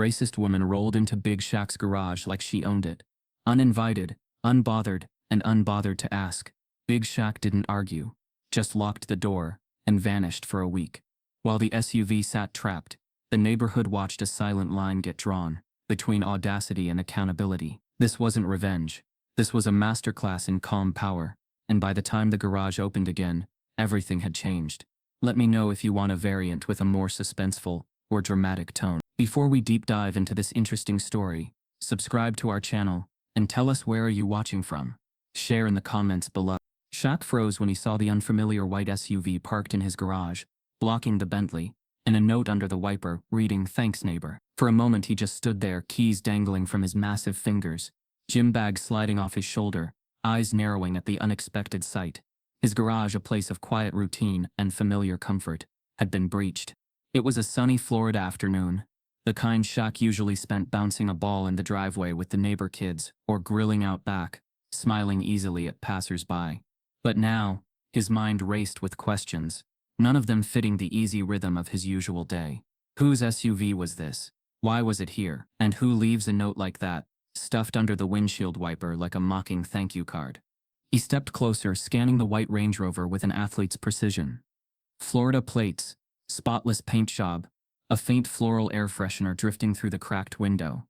racist woman rolled into Big Shaq's garage like she owned it. Uninvited, unbothered, and unbothered to ask. Big Shaq didn't argue, just locked the door, and vanished for a week. While the SUV sat trapped, the neighborhood watched a silent line get drawn between audacity and accountability. This wasn't revenge. This was a masterclass in calm power, and by the time the garage opened again, everything had changed. Let me know if you want a variant with a more suspenseful or dramatic tone. Before we deep dive into this interesting story, subscribe to our channel and tell us where are you watching from. Share in the comments below. Shaq froze when he saw the unfamiliar white SUV parked in his garage, blocking the Bentley, and a note under the wiper reading, "Thanks, neighbor." For a moment he just stood there, keys dangling from his massive fingers, gym bag sliding off his shoulder, eyes narrowing at the unexpected sight. His garage, a place of quiet routine and familiar comfort, had been breached. It was a sunny Florida afternoon, the kind Shaq usually spent bouncing a ball in the driveway with the neighbor kids or grilling out back, smiling easily at passers-by. But now, his mind raced with questions, none of them fitting the easy rhythm of his usual day. Whose SUV was this? Why was it here? And who leaves a note like that, stuffed under the windshield wiper like a mocking thank you card? He stepped closer, scanning the white Range Rover with an athlete's precision. Florida plates, spotless paint job, a faint floral air freshener drifting through the cracked window.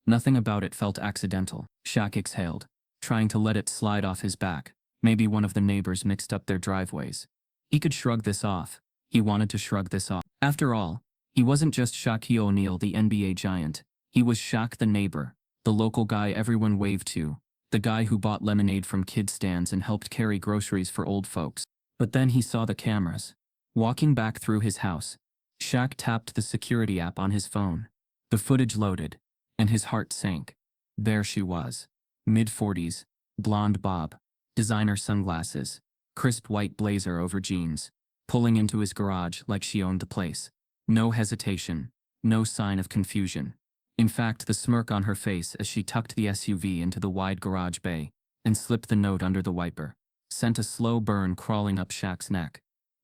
Nothing about it felt accidental. Shaq exhaled, trying to let it slide off his back. Maybe one of the neighbors mixed up their driveways. He could shrug this off. He wanted to shrug this off. After all, he wasn't just Shaquille O'Neal, the NBA giant. He was Shaq the neighbor, the local guy everyone waved to, the guy who bought lemonade from kid stands and helped carry groceries for old folks. But then he saw the cameras. Walking back through his house, Shaq tapped the security app on his phone. The footage loaded, and his heart sank. There she was, mid-40s, blonde bob, designer sunglasses, crisp white blazer over jeans, pulling into his garage like she owned the place. No hesitation, no sign of confusion. In fact, the smirk on her face as she tucked the SUV into the wide garage bay and slipped the note under the wiper sent a slow burn crawling up Shaq's neck.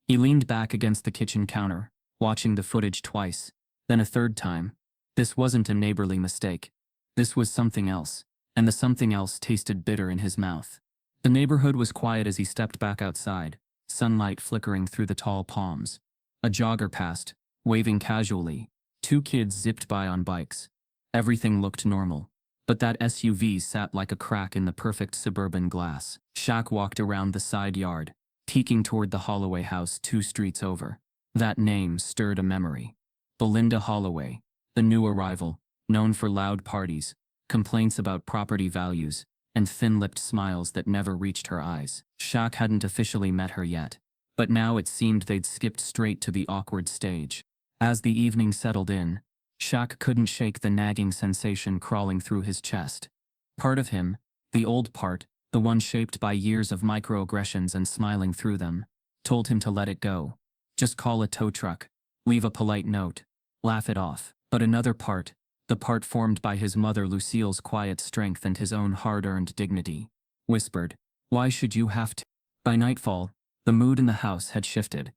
He leaned back against the kitchen counter, watching the footage twice, then a third time. This wasn't a neighborly mistake. This was something else, and the something else tasted bitter in his mouth. The neighborhood was quiet as he stepped back outside, sunlight flickering through the tall palms. A jogger passed, waving casually. Two kids zipped by on bikes. Everything looked normal, but that SUV sat like a crack in the perfect suburban glass. Shaq walked around the side yard, peeking toward the Holloway house 2 streets over. That name stirred a memory. Belinda Holloway, the new arrival, known for loud parties, complaints about property values, and thin-lipped smiles that never reached her eyes. Shaq hadn't officially met her yet, but now it seemed they'd skipped straight to the awkward stage. As the evening settled in, Shaq couldn't shake the nagging sensation crawling through his chest. Part of him, the old part, the one shaped by years of microaggressions and smiling through them, told him to let it go. Just call a tow truck, leave a polite note, laugh it off. But another part, the part formed by his mother Lucille's quiet strength and his own hard-earned dignity, whispered, "Why should you have to?" By nightfall, the mood in the house had shifted.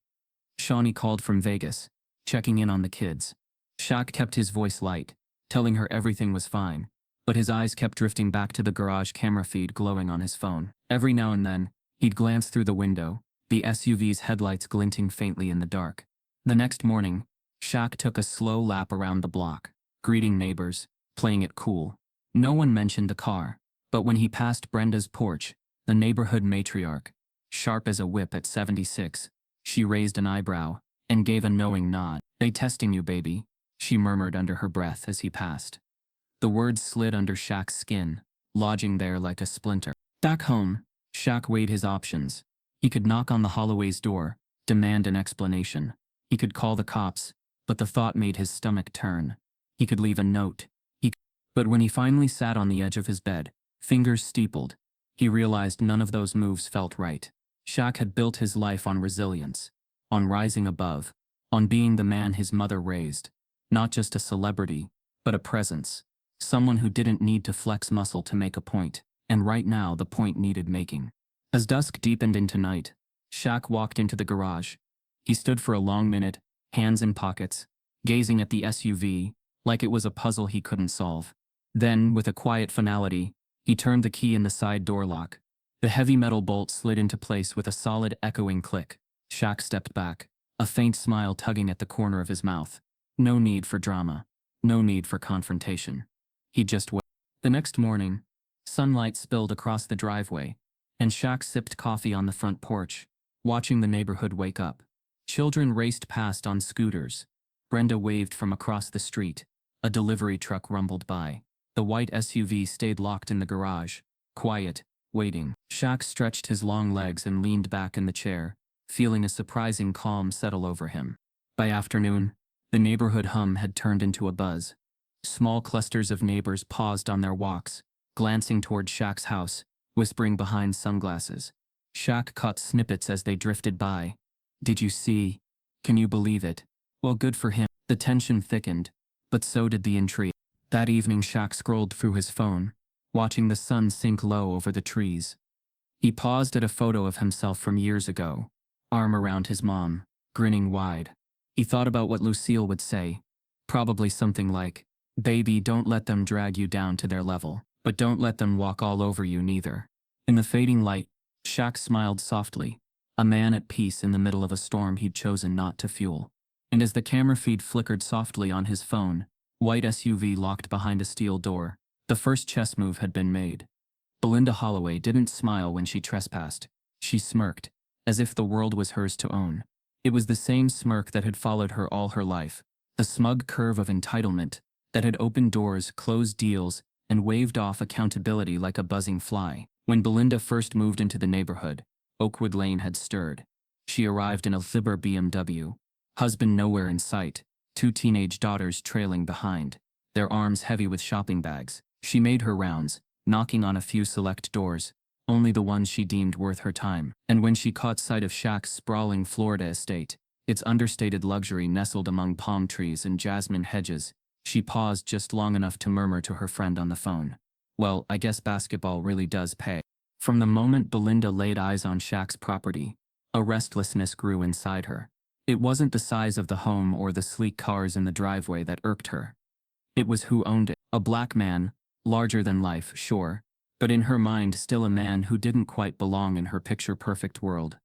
Shawnee called from Vegas, checking in on the kids. Shaq kept his voice light, telling her everything was fine, but his eyes kept drifting back to the garage camera feed glowing on his phone. Every now and then, he'd glance through the window, the SUV's headlights glinting faintly in the dark. The next morning, Shaq took a slow lap around the block, greeting neighbors, playing it cool. No one mentioned the car, but when he passed Brenda's porch, the neighborhood matriarch, sharp as a whip at 76, she raised an eyebrow and gave a knowing nod. "They testing you, baby," she murmured under her breath as he passed. The words slid under Shaq's skin, lodging there like a splinter. Back home, Shaq weighed his options. He could knock on the Holloway's door, demand an explanation. He could call the cops, but the thought made his stomach turn. He could leave a note. But when he finally sat on the edge of his bed, fingers steepled, he realized none of those moves felt right. Shaq had built his life on resilience, on rising above, on being the man his mother raised. Not just a celebrity, but a presence. Someone who didn't need to flex muscle to make a point, and right now the point needed making. As dusk deepened into night, Shaq walked into the garage. He stood for a long minute, hands in pockets, gazing at the SUV, like it was a puzzle he couldn't solve. Then, with a quiet finality, he turned the key in the side door lock. The heavy metal bolt slid into place with a solid, echoing click. Shaq stepped back, a faint smile tugging at the corner of his mouth. No need for drama. No need for confrontation. He just waited. The next morning, sunlight spilled across the driveway, and Shaq sipped coffee on the front porch, watching the neighborhood wake up. Children raced past on scooters. Brenda waved from across the street. A delivery truck rumbled by. The white SUV stayed locked in the garage, quiet, waiting. Shaq stretched his long legs and leaned back in the chair, feeling a surprising calm settle over him. By afternoon, the neighborhood hum had turned into a buzz. Small clusters of neighbors paused on their walks, glancing toward Shaq's house, whispering behind sunglasses. Shaq caught snippets as they drifted by. Did you see? Can you believe it? Well, good for him. The tension thickened, but so did the intrigue. That evening Shaq scrolled through his phone, watching the sun sink low over the trees. He paused at a photo of himself from years ago, arm around his mom, grinning wide. He thought about what Lucille would say. Probably something like, "Baby, don't let them drag you down to their level, but don't let them walk all over you neither." In the fading light, Shaq smiled softly, a man at peace in the middle of a storm he'd chosen not to fuel. And as the camera feed flickered softly on his phone, white SUV locked behind a steel door, the first chess move had been made. Belinda Holloway didn't smile when she trespassed. She smirked, as if the world was hers to own. It was the same smirk that had followed her all her life, the smug curve of entitlement that had opened doors, closed deals, and waved off accountability like a buzzing fly. When Belinda first moved into the neighborhood, Oakwood Lane had stirred. She arrived in a Thibber BMW, husband nowhere in sight, 2 teenage daughters trailing behind, their arms heavy with shopping bags. She made her rounds, knocking on a few select doors, only the ones she deemed worth her time. And when she caught sight of Shaq's sprawling Florida estate, its understated luxury nestled among palm trees and jasmine hedges, she paused just long enough to murmur to her friend on the phone, "Well, I guess basketball really does pay." From the moment Belinda laid eyes on Shaq's property, a restlessness grew inside her. It wasn't the size of the home or the sleek cars in the driveway that irked her. It was who owned it. A black man, larger than life, sure, but in her mind still a man who didn't quite belong in her picture-perfect world.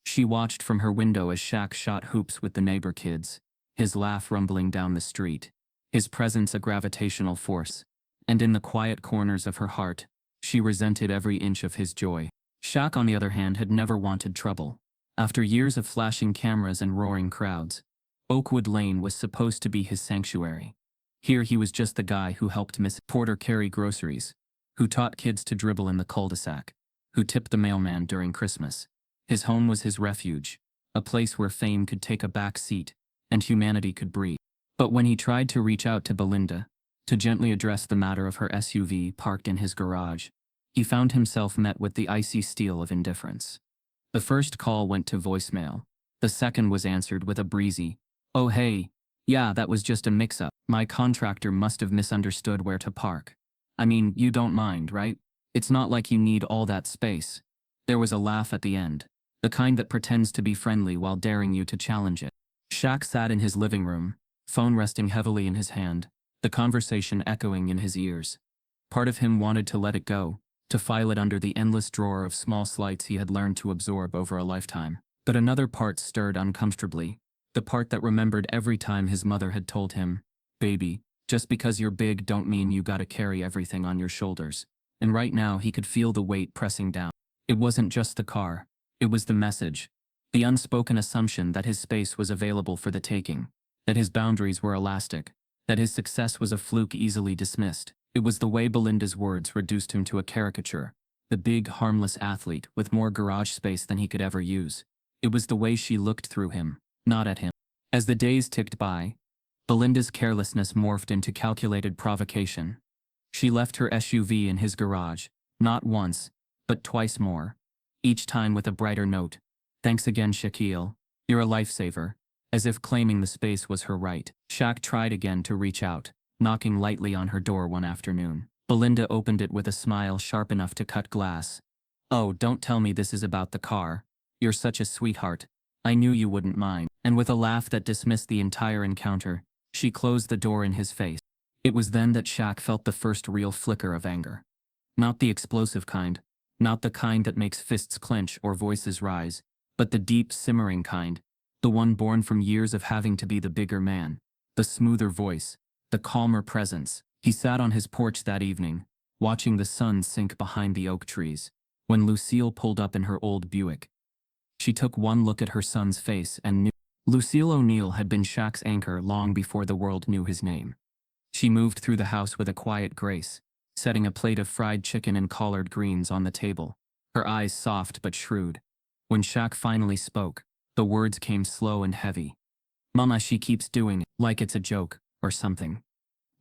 She watched from her window as Shaq shot hoops with the neighbor kids, his laugh rumbling down the street, his presence a gravitational force, and in the quiet corners of her heart, she resented every inch of his joy. Shaq, on the other hand, had never wanted trouble. After years of flashing cameras and roaring crowds, Oakwood Lane was supposed to be his sanctuary. Here he was just the guy who helped Miss Porter carry groceries, who taught kids to dribble in the cul-de-sac, who tipped the mailman during Christmas. His home was his refuge, a place where fame could take a back seat and humanity could breathe. But when he tried to reach out to Belinda, to gently address the matter of her SUV parked in his garage, he found himself met with the icy steel of indifference. The first call went to voicemail. The second was answered with a breezy, "Oh hey, yeah, that was just a mix-up. My contractor must have misunderstood where to park. I mean, you don't mind, right? It's not like you need all that space." There was a laugh at the end, the kind that pretends to be friendly while daring you to challenge it. Shaq sat in his living room, phone resting heavily in his hand, the conversation echoing in his ears. Part of him wanted to let it go, to file it under the endless drawer of small slights he had learned to absorb over a lifetime. But another part stirred uncomfortably, the part that remembered every time his mother had told him, "Baby, just because you're big don't mean you gotta carry everything on your shoulders." And right now he could feel the weight pressing down. It wasn't just the car, it was the message, the unspoken assumption that his space was available for the taking, that his boundaries were elastic, that his success was a fluke easily dismissed. It was the way Belinda's words reduced him to a caricature, the big, harmless athlete with more garage space than he could ever use. It was the way she looked through him, not at him. As the days ticked by, Belinda's carelessness morphed into calculated provocation. She left her SUV in his garage, not once, but twice more, each time with a brighter note. "Thanks again, Shaquille. You're a lifesaver," as if claiming the space was her right. Shaq tried again to reach out, knocking lightly on her door one afternoon. Belinda opened it with a smile sharp enough to cut glass. "Oh, don't tell me this is about the car. You're such a sweetheart. I knew you wouldn't mind." And with a laugh that dismissed the entire encounter, she closed the door in his face. It was then that Shaq felt the first real flicker of anger. Not the explosive kind, not the kind that makes fists clench or voices rise, but the deep, simmering kind, the one born from years of having to be the bigger man, the smoother voice, the calmer presence. He sat on his porch that evening, watching the sun sink behind the oak trees, when Lucille pulled up in her old Buick. She took one look at her son's face and knew. Lucille O'Neal had been Shaq's anchor long before the world knew his name. She moved through the house with a quiet grace, setting a plate of fried chicken and collard greens on the table, her eyes soft but shrewd. When Shaq finally spoke, the words came slow and heavy. "Mama, she keeps doing it, like it's a joke, or something."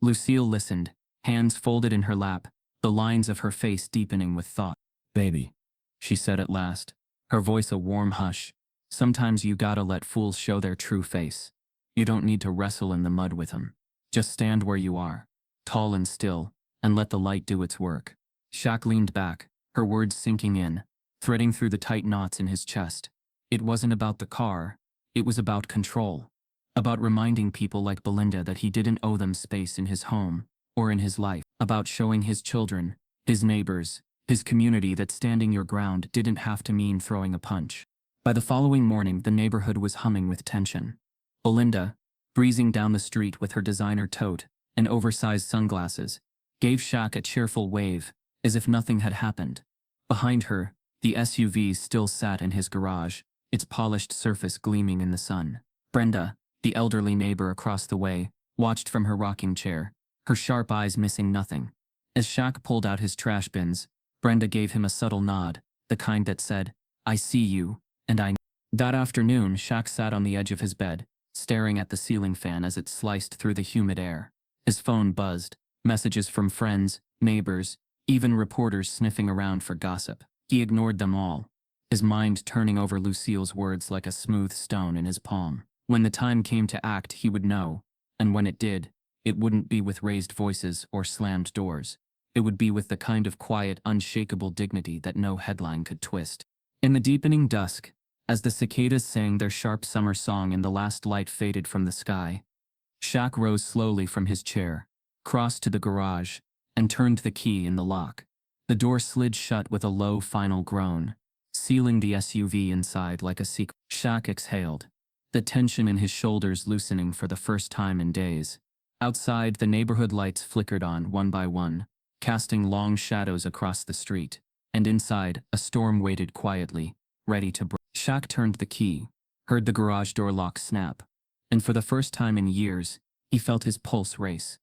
Lucille listened, hands folded in her lap, the lines of her face deepening with thought. "Baby," she said at last, her voice a warm hush. "Sometimes you gotta let fools show their true face. You don't need to wrestle in the mud with them. Just stand where you are, tall and still, and let the light do its work." Shaq leaned back, her words sinking in, threading through the tight knots in his chest. It wasn't about the car, it was about control. About reminding people like Belinda that he didn't owe them space in his home, or in his life. About showing his children, his neighbors, his community that standing your ground didn't have to mean throwing a punch. By the following morning, the neighborhood was humming with tension. Belinda, breezing down the street with her designer tote and oversized sunglasses, gave Shaq a cheerful wave, as if nothing had happened. Behind her, the SUV still sat in his garage, its polished surface gleaming in the sun. Brenda, the elderly neighbor across the way, watched from her rocking chair, her sharp eyes missing nothing. As Shaq pulled out his trash bins, Brenda gave him a subtle nod, the kind that said, "I see you, and I know." That afternoon, Shaq sat on the edge of his bed, staring at the ceiling fan as it sliced through the humid air. His phone buzzed, messages from friends, neighbors, even reporters sniffing around for gossip. He ignored them all, his mind turning over Lucille's words like a smooth stone in his palm. When the time came to act, he would know, and when it did, it wouldn't be with raised voices or slammed doors. It would be with the kind of quiet, unshakable dignity that no headline could twist. In the deepening dusk, as the cicadas sang their sharp summer song and the last light faded from the sky, Shaq rose slowly from his chair, crossed to the garage, and turned the key in the lock. The door slid shut with a low final groan, sealing the SUV inside like a secret. Shaq exhaled, the tension in his shoulders loosening for the first time in days. Outside, the neighborhood lights flickered on one by one, casting long shadows across the street, and inside, a storm waited quietly, ready to break. Shaq turned the key, heard the garage door lock snap, and for the first time in years, he felt his pulse race.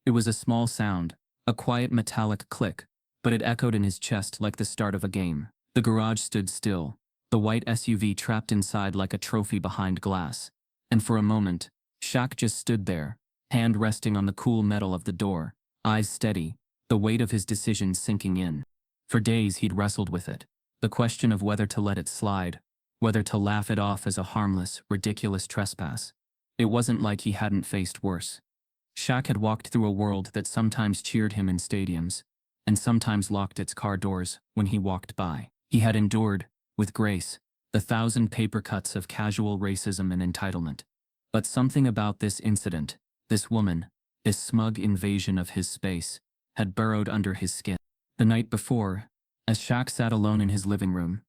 It was a small sound, a quiet metallic click, but it echoed in his chest like the start of a game. The garage stood still, the white SUV trapped inside like a trophy behind glass, and for a moment, Shaq just stood there, hand resting on the cool metal of the door, eyes steady, the weight of his decision sinking in. For days he'd wrestled with it, the question of whether to let it slide, whether to laugh it off as a harmless, ridiculous trespass. It wasn't like he hadn't faced worse. Shaq had walked through a world that sometimes cheered him in stadiums, and sometimes locked its car doors when he walked by. He had endured, with grace, the 1,000 paper cuts of casual racism and entitlement. But something about this incident, this woman, this smug invasion of his space, had burrowed under his skin. The night before, as Shaq sat alone in his living room,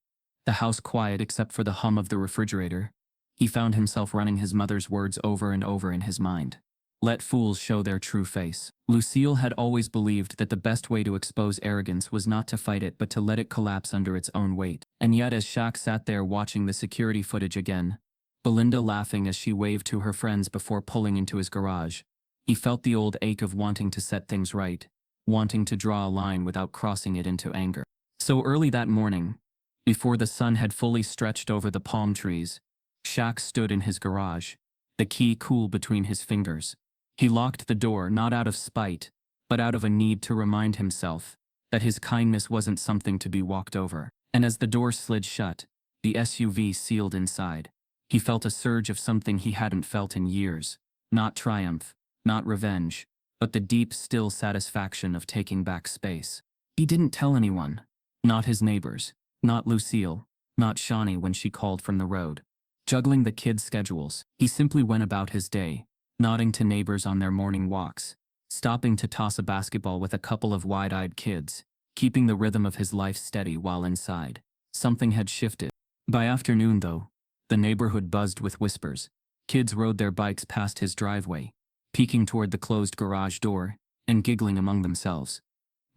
the house quiet except for the hum of the refrigerator, he found himself running his mother's words over and over in his mind. Let fools show their true face. Lucille had always believed that the best way to expose arrogance was not to fight it but to let it collapse under its own weight. And yet as Shaq sat there watching the security footage again, Belinda laughing as she waved to her friends before pulling into his garage, he felt the old ache of wanting to set things right, wanting to draw a line without crossing it into anger. So early that morning, before the sun had fully stretched over the palm trees, Shaq stood in his garage, the key cool between his fingers. He locked the door not out of spite, but out of a need to remind himself that his kindness wasn't something to be walked over. And as the door slid shut, the SUV sealed inside. He felt a surge of something he hadn't felt in years. Not triumph, not revenge, but the deep, still satisfaction of taking back space. He didn't tell anyone. Not his neighbors, not Lucille, not Shawnee when she called from the road. Juggling the kids' schedules, he simply went about his day, nodding to neighbors on their morning walks, stopping to toss a basketball with a couple of wide-eyed kids, keeping the rhythm of his life steady while inside. Something had shifted. By afternoon, though, the neighborhood buzzed with whispers. Kids rode their bikes past his driveway, peeking toward the closed garage door and giggling among themselves.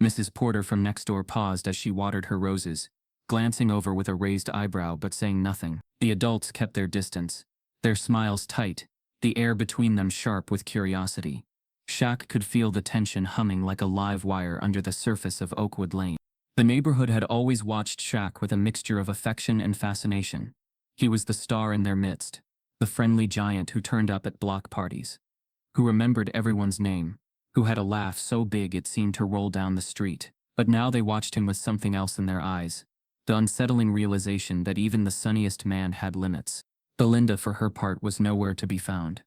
Mrs. Porter from next door paused as she watered her roses, glancing over with a raised eyebrow but saying nothing. The adults kept their distance, their smiles tight, the air between them sharp with curiosity. Shaq could feel the tension humming like a live wire under the surface of Oakwood Lane. The neighborhood had always watched Shaq with a mixture of affection and fascination. He was the star in their midst, the friendly giant who turned up at block parties, who remembered everyone's name, who had a laugh so big it seemed to roll down the street. But now they watched him with something else in their eyes, the unsettling realization that even the sunniest man had limits. Belinda, for her part, was nowhere to be found.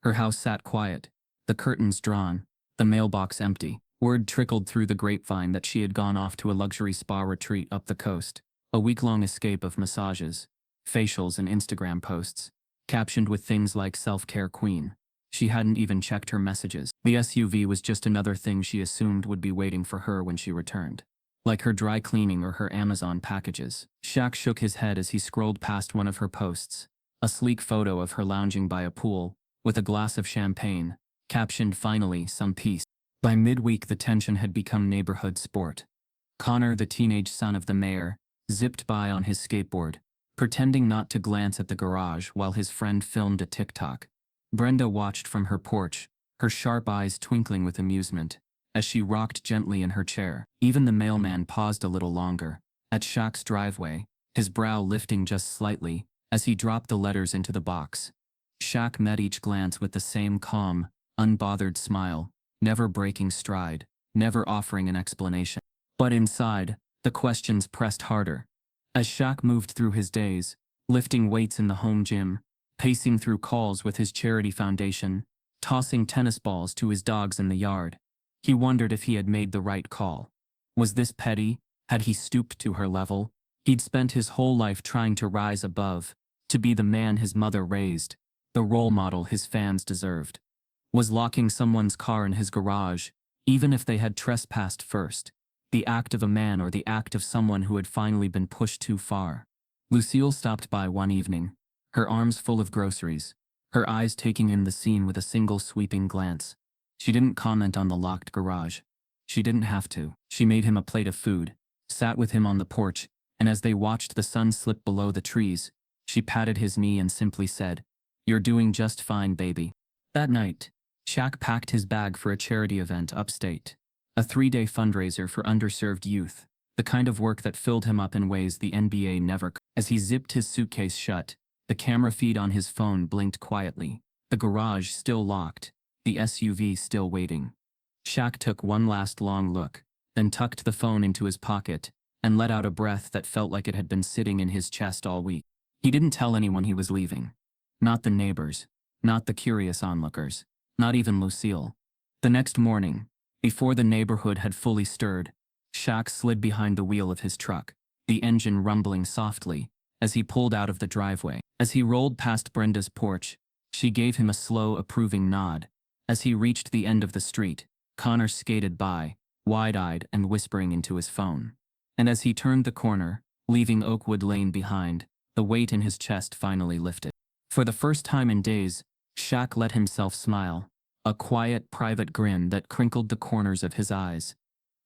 Her house sat quiet, the curtains drawn, the mailbox empty. Word trickled through the grapevine that she had gone off to a luxury spa retreat up the coast, a week-long escape of massages, facials and Instagram posts, captioned with things like self-care queen. She hadn't even checked her messages. The SUV was just another thing she assumed would be waiting for her when she returned, like her dry cleaning or her Amazon packages. Shaq shook his head as he scrolled past one of her posts, a sleek photo of her lounging by a pool, with a glass of champagne, captioned, "Finally, some peace." By midweek, the tension had become neighborhood sport. Connor, the teenage son of the mayor, zipped by on his skateboard, pretending not to glance at the garage while his friend filmed a TikTok. Brenda watched from her porch, her sharp eyes twinkling with amusement, as she rocked gently in her chair. Even the mailman paused a little longer, at Shaq's driveway, his brow lifting just slightly, as he dropped the letters into the box. Shaq met each glance with the same calm, unbothered smile, never breaking stride, never offering an explanation. But inside, the questions pressed harder. As Shaq moved through his days, lifting weights in the home gym, pacing through calls with his charity foundation, tossing tennis balls to his dogs in the yard, he wondered if he had made the right call. Was this petty? Had he stooped to her level? He'd spent his whole life trying to rise above, to be the man his mother raised, the role model his fans deserved. Was locking someone's car in his garage, even if they had trespassed first, the act of a man or the act of someone who had finally been pushed too far? Lucille stopped by one evening, her arms full of groceries, her eyes taking in the scene with a single sweeping glance. She didn't comment on the locked garage. She didn't have to. She made him a plate of food, sat with him on the porch, and as they watched the sun slip below the trees, she patted his knee and simply said, "You're doing just fine, baby." That night, Shaq packed his bag for a charity event upstate, a 3-day fundraiser for underserved youth, the kind of work that filled him up in ways the NBA never could. As he zipped his suitcase shut, the camera feed on his phone blinked quietly, the garage still locked, the SUV still waiting. Shaq took one last long look, then tucked the phone into his pocket and let out a breath that felt like it had been sitting in his chest all week. He didn't tell anyone he was leaving. Not the neighbors, not the curious onlookers, not even Lucille. The next morning, before the neighborhood had fully stirred, Shaq slid behind the wheel of his truck, the engine rumbling softly, as he pulled out of the driveway. As he rolled past Brenda's porch, she gave him a slow, approving nod. As he reached the end of the street, Connor skated by, wide-eyed and whispering into his phone. And as he turned the corner, leaving Oakwood Lane behind, the weight in his chest finally lifted. For the first time in days, Shaq let himself smile, a quiet, private grin that crinkled the corners of his eyes.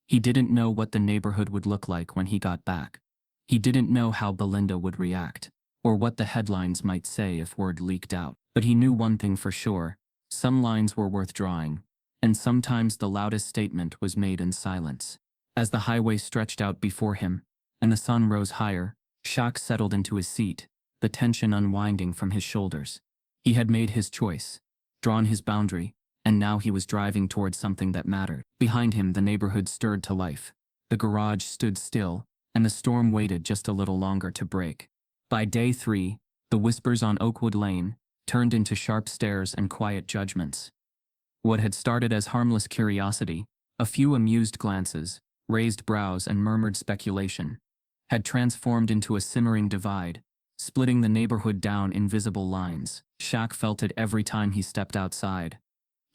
He didn't know what the neighborhood would look like when he got back. He didn't know how Belinda would react, or what the headlines might say if word leaked out. But he knew one thing for sure: some lines were worth drawing, and sometimes the loudest statement was made in silence. As the highway stretched out before him, and the sun rose higher, Shaq settled into his seat, the tension unwinding from his shoulders. He had made his choice, drawn his boundary, and now he was driving towards something that mattered. Behind him, the neighborhood stirred to life. The garage stood still, and the storm waited just a little longer to break. By day 3, the whispers on Oakwood Lane turned into sharp stares and quiet judgments. What had started as harmless curiosity, a few amused glances, raised brows and murmured speculation, had transformed into a simmering divide, splitting the neighborhood down invisible lines. Shaq felt it every time he stepped outside.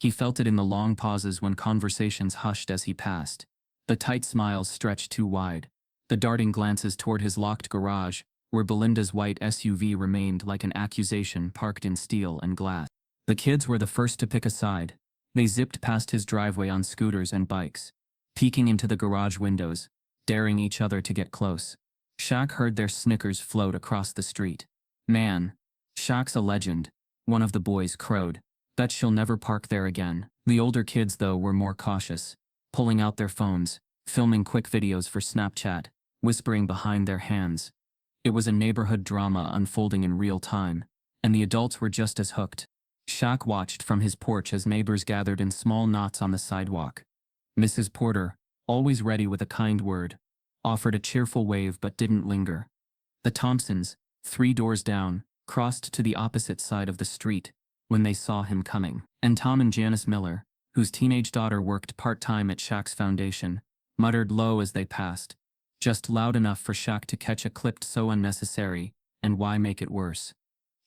He felt it in the long pauses when conversations hushed as he passed. The tight smiles stretched too wide. The darting glances toward his locked garage, where Belinda's white SUV remained like an accusation parked in steel and glass. The kids were the first to pick a side. They zipped past his driveway on scooters and bikes, peeking into the garage windows, daring each other to get close. Shaq heard their snickers float across the street. "Man, Shaq's a legend," one of the boys crowed. "Bet she'll never park there again." The older kids, though, were more cautious, pulling out their phones, filming quick videos for Snapchat, whispering behind their hands. It was a neighborhood drama unfolding in real time, and the adults were just as hooked. Shaq watched from his porch as neighbors gathered in small knots on the sidewalk. Mrs. Porter, always ready with a kind word, offered a cheerful wave but didn't linger. The Thompsons, 3 doors down, crossed to the opposite side of the street when they saw him coming. And Tom and Janice Miller, whose teenage daughter worked part-time at Shaq's foundation, muttered low as they passed, just loud enough for Shaq to catch a clip so unnecessary, and why make it worse?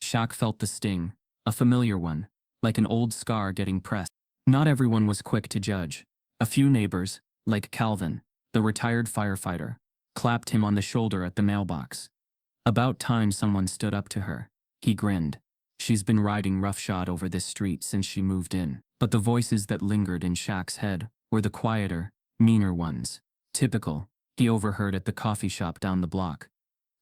Shaq felt the sting, a familiar one, like an old scar getting pressed. Not everyone was quick to judge. A few neighbors, like Calvin, the retired firefighter, clapped him on the shoulder at the mailbox. About time someone stood up to her. He grinned. She's been riding roughshod over this street since she moved in. But the voices that lingered in Shaq's head were the quieter, meaner ones. Typical, he overheard at the coffee shop down the block.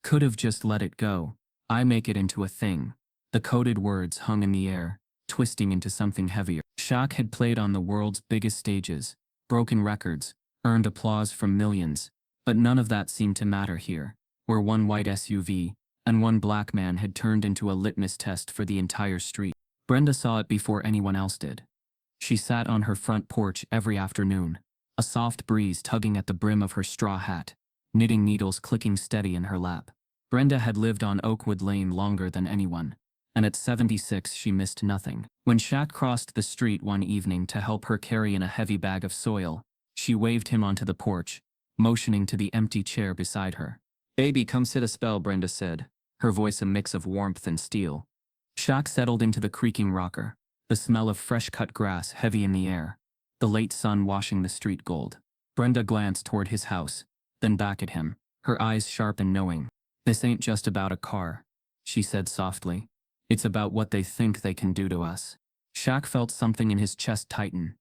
Could have just let it go. I make it into a thing. The coded words hung in the air, twisting into something heavier. Shaq had played on the world's biggest stages, broken records, earned applause from millions, but none of that seemed to matter here, where one white SUV and one black man had turned into a litmus test for the entire street. Brenda saw it before anyone else did. She sat on her front porch every afternoon, a soft breeze tugging at the brim of her straw hat, knitting needles clicking steady in her lap. Brenda had lived on Oakwood Lane longer than anyone, and at 76 she missed nothing. When Shaq crossed the street one evening to help her carry in a heavy bag of soil, she waved him onto the porch, motioning to the empty chair beside her. "Baby, come sit a spell," Brenda said, her voice a mix of warmth and steel. Shaq settled into the creaking rocker, the smell of fresh-cut grass heavy in the air, the late sun washing the street gold. Brenda glanced toward his house, then back at him, her eyes sharp and knowing. "This ain't just about a car," she said softly. "It's about what they think they can do to us." Shaq felt something in his chest tighten.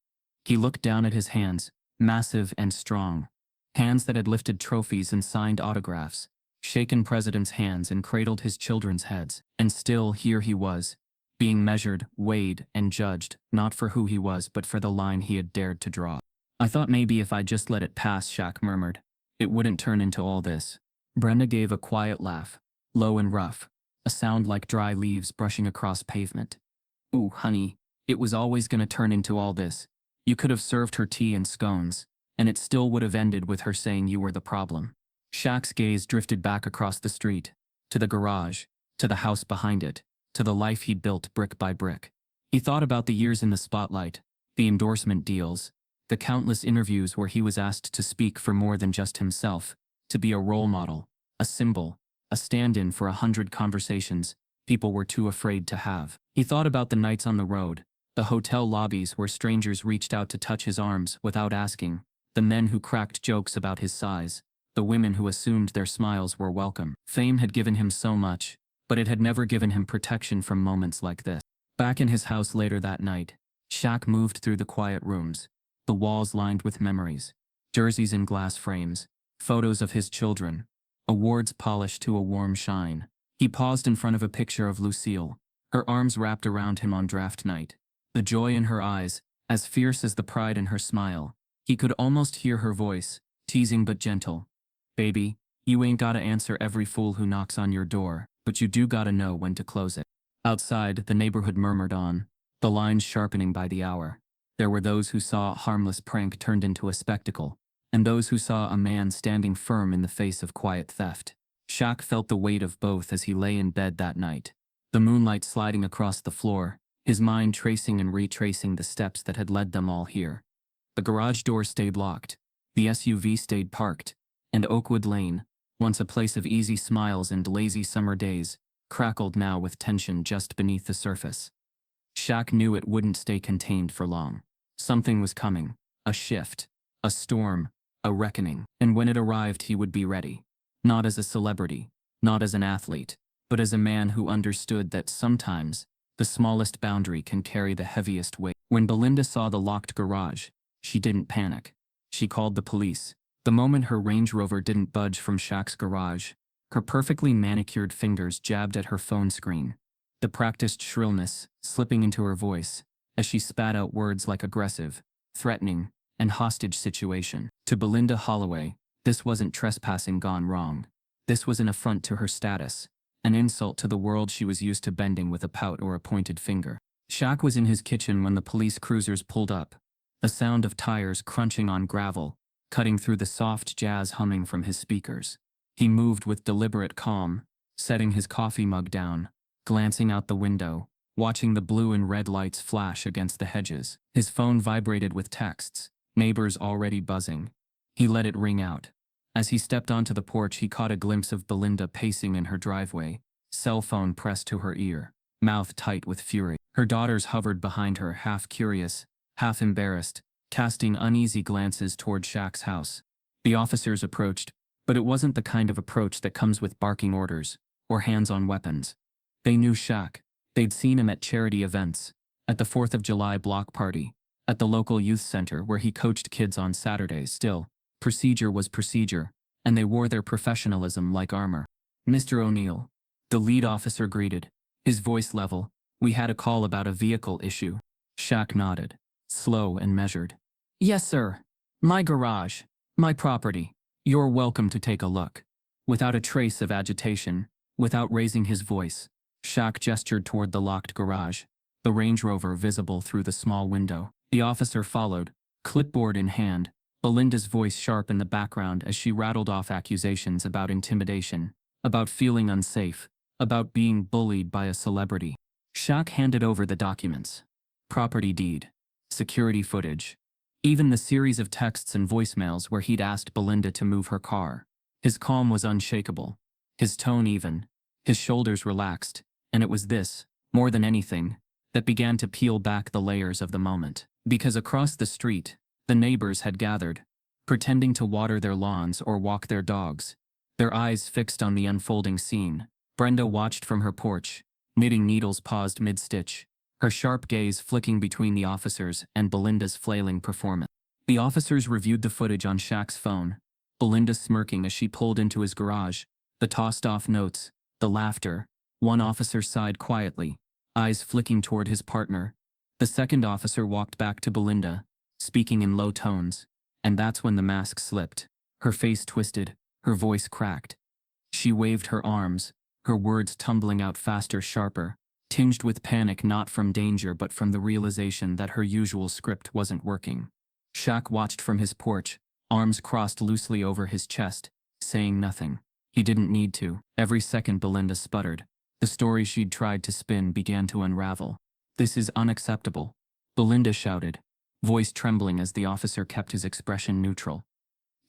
He looked down at his hands, massive and strong. Hands that had lifted trophies and signed autographs, shaken presidents' hands and cradled his children's heads. And still, here he was, being measured, weighed, and judged, not for who he was but for the line he had dared to draw. "I thought maybe if I just let it pass," Shaq murmured, "it wouldn't turn into all this." Brenda gave a quiet laugh, low and rough, a sound like dry leaves brushing across pavement. "Ooh, honey, it was always gonna turn into all this. You could have served her tea and scones, and it still would have ended with her saying you were the problem." Shaq's gaze drifted back across the street, to the garage, to the house behind it, to the life he'd built brick by brick. He thought about the years in the spotlight, the endorsement deals, the countless interviews where he was asked to speak for more than just himself, to be a role model, a symbol, a stand-in for 100 conversations people were too afraid to have. He thought about the nights on the road, the hotel lobbies where strangers reached out to touch his arms without asking, the men who cracked jokes about his size, the women who assumed their smiles were welcome. Fame had given him so much, but it had never given him protection from moments like this. Back in his house later that night, Shaq moved through the quiet rooms, the walls lined with memories, jerseys in glass frames, photos of his children, awards polished to a warm shine. He paused in front of a picture of Lucille, her arms wrapped around him on draft night, the joy in her eyes, as fierce as the pride in her smile. He could almost hear her voice, teasing but gentle. "Baby, you ain't gotta answer every fool who knocks on your door, but you do gotta know when to close it." Outside, the neighborhood murmured on, the lines sharpening by the hour. There were those who saw a harmless prank turned into a spectacle, and those who saw a man standing firm in the face of quiet theft. Shaq felt the weight of both as he lay in bed that night, the moonlight sliding across the floor, his mind tracing and retracing the steps that had led them all here. The garage door stayed locked, the SUV stayed parked, and Oakwood Lane, once a place of easy smiles and lazy summer days, crackled now with tension just beneath the surface. Shaq knew it wouldn't stay contained for long. Something was coming. A shift. A storm. A reckoning. And when it arrived, he would be ready. Not as a celebrity. Not as an athlete. But as a man who understood that sometimes the smallest boundary can carry the heaviest weight. When Belinda saw the locked garage, she didn't panic. She called the police. The moment her Range Rover didn't budge from Shaq's garage, her perfectly manicured fingers jabbed at her phone screen, the practiced shrillness slipping into her voice as she spat out words like aggressive, threatening, and hostage situation. To Belinda Holloway, this wasn't trespassing gone wrong. This was an affront to her status, an insult to the world she was used to bending with a pout or a pointed finger. Shaq was in his kitchen when the police cruisers pulled up, the sound of tires crunching on gravel, cutting through the soft jazz humming from his speakers. He moved with deliberate calm, setting his coffee mug down, glancing out the window, watching the blue and red lights flash against the hedges. His phone vibrated with texts, neighbors already buzzing. He let it ring out. As he stepped onto the porch, he caught a glimpse of Belinda pacing in her driveway, cell phone pressed to her ear, mouth tight with fury. Her daughters hovered behind her, half curious, half embarrassed, casting uneasy glances toward Shaq's house. The officers approached, but it wasn't the kind of approach that comes with barking orders or hands on weapons. They knew Shaq. They'd seen him at charity events, at the 4th of July block party, at the local youth center where he coached kids on Saturdays. Still, procedure was procedure, and they wore their professionalism like armor. "Mr. O'Neal," the lead officer greeted, his voice level. "We had a call about a vehicle issue." Shaq nodded, slow and measured. "Yes, sir. My garage. My property. You're welcome to take a look." Without a trace of agitation, without raising his voice, Shaq gestured toward the locked garage, the Range Rover visible through the small window. The officer followed, clipboard in hand, Belinda's voice sharp in the background as she rattled off accusations about intimidation, about feeling unsafe, about being bullied by a celebrity. Shaq handed over the documents. Property deed, security footage, even the series of texts and voicemails where he'd asked Belinda to move her car. His calm was unshakable, his tone even, his shoulders relaxed, and it was this, more than anything, that began to peel back the layers of the moment. Because across the street, the neighbors had gathered, pretending to water their lawns or walk their dogs, their eyes fixed on the unfolding scene. Brenda watched from her porch, knitting needles paused mid-stitch, her sharp gaze flicking between the officers and Belinda's flailing performance. The officers reviewed the footage on Shaq's phone, Belinda smirking as she pulled into his garage, the tossed-off notes, the laughter. One officer sighed quietly, eyes flicking toward his partner. The second officer walked back to Belinda, speaking in low tones, and that's when the mask slipped. Her face twisted, her voice cracked. She waved her arms, her words tumbling out faster, sharper, tinged with panic, not from danger but from the realization that her usual script wasn't working. Shaq watched from his porch, arms crossed loosely over his chest, saying nothing. He didn't need to. Every second Belinda sputtered. The story she'd tried to spin began to unravel. "This is unacceptable," Belinda shouted, voice trembling as the officer kept his expression neutral.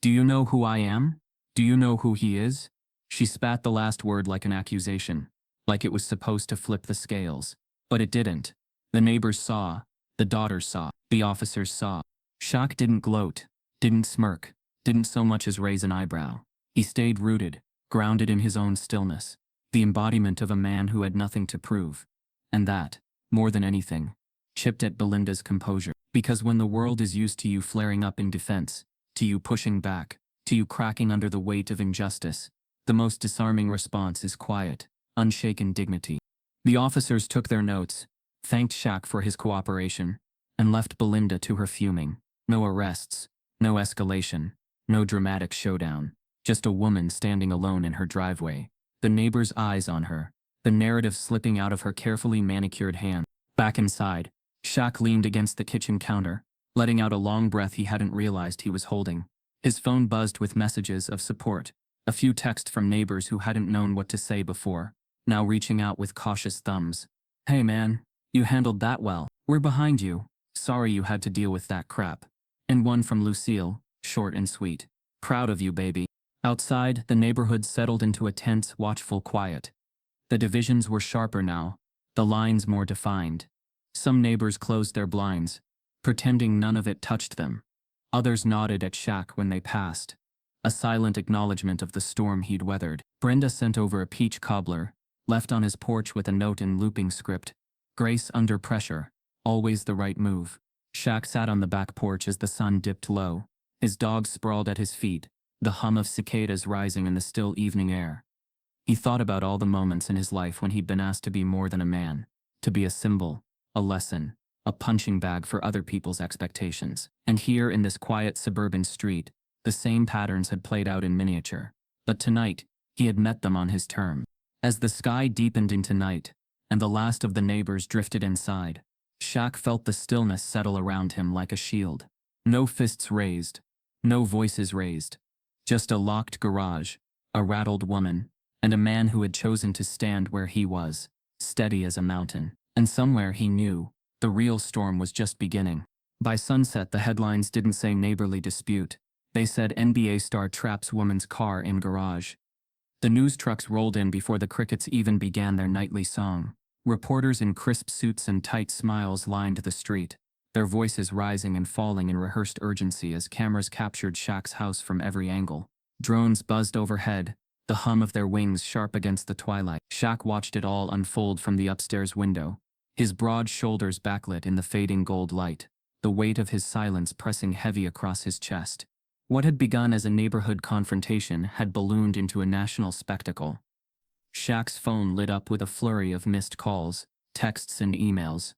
"Do you know who I am? Do you know who he is?" She spat the last word like an accusation, like it was supposed to flip the scales. But it didn't. The neighbors saw, the daughters saw, the officers saw. Shaq didn't gloat, didn't smirk, didn't so much as raise an eyebrow. He stayed rooted, grounded in his own stillness, the embodiment of a man who had nothing to prove. And that, more than anything, chipped at Belinda's composure. Because when the world is used to you flaring up in defense, to you pushing back, to you cracking under the weight of injustice, the most disarming response is quiet, unshaken dignity. The officers took their notes, thanked Shaq for his cooperation, and left Belinda to her fuming. No arrests, no escalation, no dramatic showdown, just a woman standing alone in her driveway, the neighbor's eyes on her, the narrative slipping out of her carefully manicured hand. Back inside, Shaq leaned against the kitchen counter, letting out a long breath he hadn't realized he was holding. His phone buzzed with messages of support, a few texts from neighbors who hadn't known what to say before, now reaching out with cautious thumbs. "Hey man, you handled that well. We're behind you. Sorry you had to deal with that crap." And one from Lucille, short and sweet. "Proud of you, baby." Outside, the neighborhood settled into a tense, watchful quiet. The divisions were sharper now, the lines more defined. Some neighbors closed their blinds, pretending none of it touched them. Others nodded at Shaq when they passed, a silent acknowledgement of the storm he'd weathered. Brenda sent over a peach cobbler, left on his porch with a note in looping script. Grace under pressure, always the right move. Shaq sat on the back porch as the sun dipped low, his dog sprawled at his feet, the hum of cicadas rising in the still evening air. He thought about all the moments in his life when he'd been asked to be more than a man, to be a symbol, a lesson, a punching bag for other people's expectations. And here in this quiet suburban street, the same patterns had played out in miniature. But tonight, he had met them on his terms. As the sky deepened into night, and the last of the neighbors drifted inside, Shaq felt the stillness settle around him like a shield. No fists raised, no voices raised. Just a locked garage, a rattled woman, and a man who had chosen to stand where he was, steady as a mountain. And somewhere he knew, the real storm was just beginning. By sunset, the headlines didn't say neighborly dispute. They said NBA star traps woman's car in garage. The news trucks rolled in before the crickets even began their nightly song. Reporters in crisp suits and tight smiles lined the street, their voices rising and falling in rehearsed urgency as cameras captured Shaq's house from every angle. Drones buzzed overhead, the hum of their wings sharp against the twilight. Shaq watched it all unfold from the upstairs window, his broad shoulders backlit in the fading gold light, the weight of his silence pressing heavy across his chest. What had begun as a neighborhood confrontation had ballooned into a national spectacle. Shaq's phone lit up with a flurry of missed calls, texts and emails.